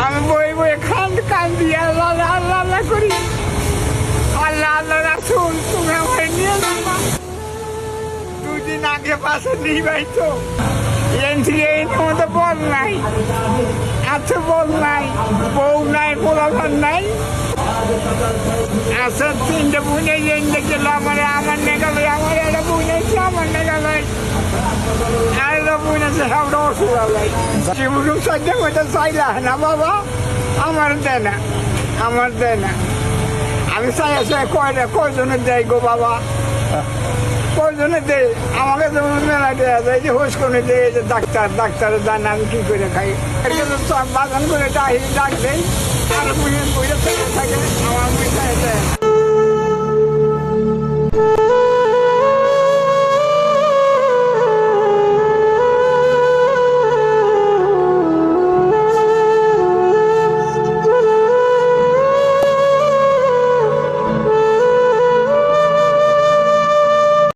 আমি বই বই কান্দি আল্লাহ আল্লাহ আল্লাহ করি, আল্লাহ আল্লাহ রাসূল তুমি আমার নিয়ে যাবা। 2 দিন আগে পাশে নিবাই তো এন থেকে এর মধ্যে বল নাই, আছে বল নাই, বউ নাই, পোলাপান নাই। আচ্ছা 3টে বুনে এনে গেল আমার নেগালে, আমার একটা বুনে আমার নেগালে, আর একটা বুনে সব রসুলাই জীবন সাথে মতো চাইলা না বাবা, আমার দেয় না, আমার দেয় না। আমি চাই চাই কয়জনে দেয় গো বাবা, কয়জনে দেয়। আমাকে যেমন মেলা দেওয়া যায় যে হোস করে দেয় যে ডাক্তারের দান আমি কি করে খাই, বাগান করে ডাক দেয়, আর বুঝে থাকে আমার বুঝে দেয় না।